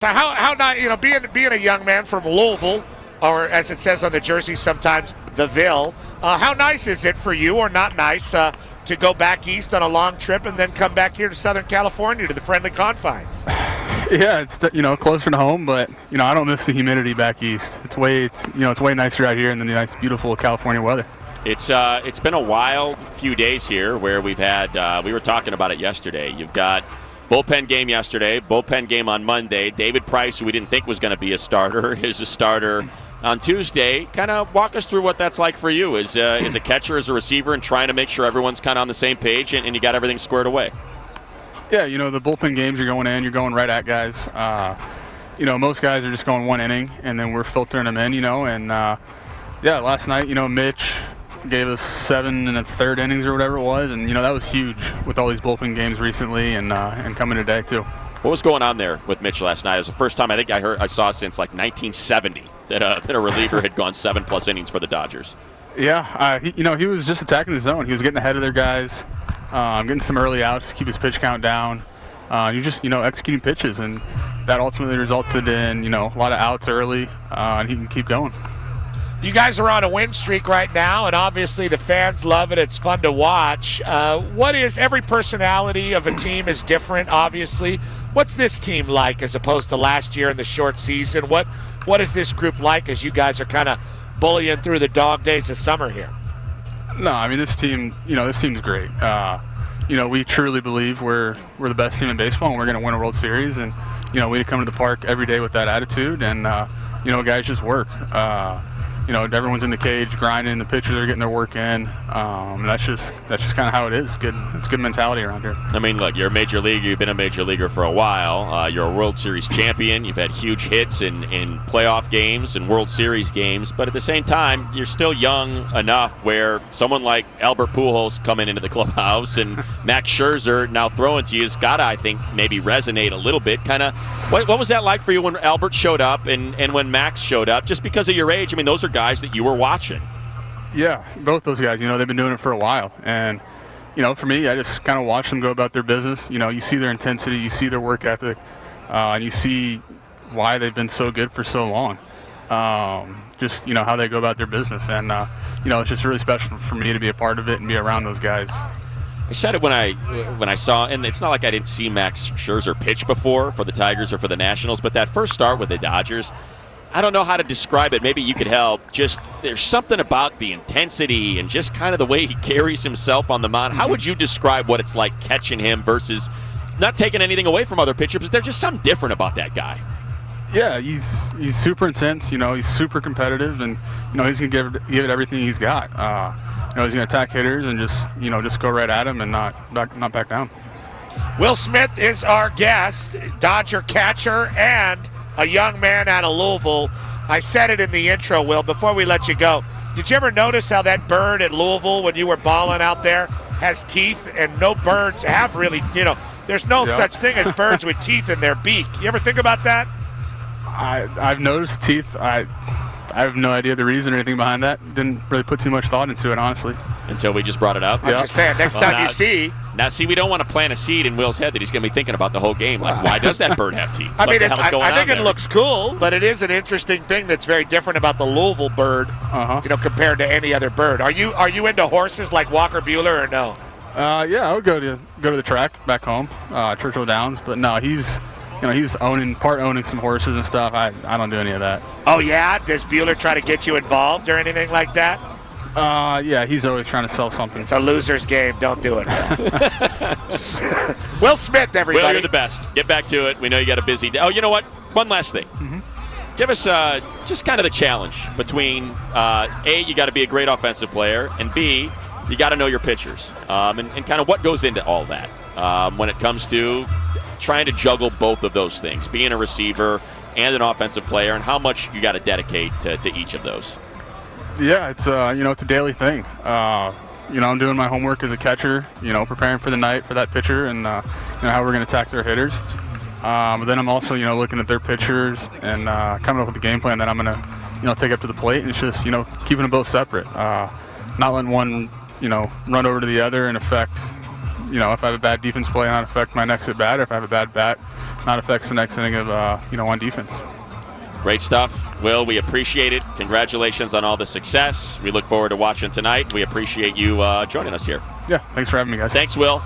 So how not, being a young man from Louisville, or as it says on the jersey sometimes, the Ville, how nice is it for you, or not nice, to go back east on a long trip and then come back here to Southern California to the friendly confines? Yeah, it's closer to home, but I don't miss the humidity back east. It's way nicer out here in the nice, beautiful California weather. It's been a wild few days here where we've had we were talking about it yesterday. You've got bullpen game yesterday, bullpen game on Monday. David Price, who we didn't think was going to be a starter, is a starter on Tuesday. Kind of walk us through what that's like for you as a catcher, as a receiver, and trying to make sure everyone's kind of on the same page and you got everything squared away. Yeah, the bullpen games, you're going right at guys. Most guys are just going one inning, and then we're filtering them in, and last night, Mitch gave us 7 1/3 innings or whatever it was, and that was huge with all these bullpen games recently and coming today too. What was going on there with Mitch last night? It was the first time I saw since like 1970 that a reliever had gone 7+ innings for the Dodgers. Yeah, he was just attacking the zone. He was getting ahead of their guys, getting some early outs to keep his pitch count down. He just executing pitches, and that ultimately resulted in a lot of outs early, and he can keep going. You guys are on a win streak right now, and obviously the fans love it. It's fun to watch. Every personality of a team is different, obviously. What's this team like as opposed to last year in the short season? What is this group like as you guys are kind of bullying through the dog days of summer here? No, I mean, this team's great. We truly believe we're the best team in baseball, and we're going to win a World Series. And, we come to the park every day with that attitude, and, guys just work. Everyone's in the cage grinding. The pitchers are getting their work in. That's just kind of how it is. It's good mentality around here. I mean, look, you're a major leaguer. You've been a major leaguer for a while. You're a World Series champion. You've had huge hits in playoff games and World Series games. But at the same time, you're still young enough where someone like Albert Pujols coming into the clubhouse and Max Scherzer now throwing to you has got to, I think, maybe resonate a little bit. Kind of, what was that like for you when Albert showed up and when Max showed up? Just because of your age, I mean, those are guys that you were watching. Yeah, both those guys, they've been doing it for a while. And, for me, I just kind of watch them go about their business. You see their intensity, you see their work ethic, and you see why they've been so good for so long. How they go about their business. And, it's just really special for me to be a part of it and be around those guys. I said it when I saw, and it's not like I didn't see Max Scherzer pitch before for the Tigers or for the Nationals, but that first start with the Dodgers, I don't know how to describe it. Maybe you could help. Just there's something about the intensity and just kind of the way he carries himself on the mound. How would you describe what it's like catching him versus not taking anything away from other pitchers, but there's just something different about that guy? Yeah, he's super intense. He's super competitive, and he's gonna give it everything he's got. He's gonna attack hitters and just go right at him and not back down. Will Smith is our guest, Dodger catcher and a young man out of Louisville. I said it in the intro, Will, before we let you go. Did you ever notice how that bird at Louisville, when you were balling out there, has teeth? And no birds have really, there's no such thing as birds with teeth in their beak. You ever think about that? I've noticed teeth. I have no idea the reason or anything behind that. Didn't really put too much thought into it, honestly. Until we just brought it up? I'm just saying, next time you see. Now, we don't want to plant a seed in Will's head that he's going to be thinking about the whole game. Like, why does that bird have teeth? I think it looks cool, but it is an interesting thing that's very different about the Louisville bird, compared to any other bird. Are you into horses like Walker Buehler or no? Yeah, I would go to the track back home, Churchill Downs, but no, he's owning some horses and stuff. I don't do any of that. Oh yeah? Does Buehler try to get you involved or anything like that? Yeah, he's always trying to sell something. It's a loser's game. Don't do it. Will Smith, everybody. Will, you're the best. Get back to it. We know you got a busy day. Oh, you know what? One last thing. Mm-hmm. Give us just kind of the challenge between A, you got to be a great offensive player, and B, you got to know your pitchers, and kind of what goes into all that when it comes to trying to juggle both of those things, being a receiver and an offensive player, and how much you got to dedicate to each of those. Yeah, it's it's a daily thing. I'm doing my homework as a catcher, preparing for the night for that pitcher and how we're going to attack their hitters. But then I'm also looking at their pitchers and coming up with a game plan that I'm going to take up to the plate, and it's just keeping them both separate, not letting one run over to the other and affect if I have a bad defense play, not affect my next at bat, or if I have a bad bat, not affects the next inning of on defense. Great stuff. Will, we appreciate it. Congratulations on all the success. We look forward to watching tonight. We appreciate you joining us here. Yeah, thanks for having me, guys. Thanks, Will.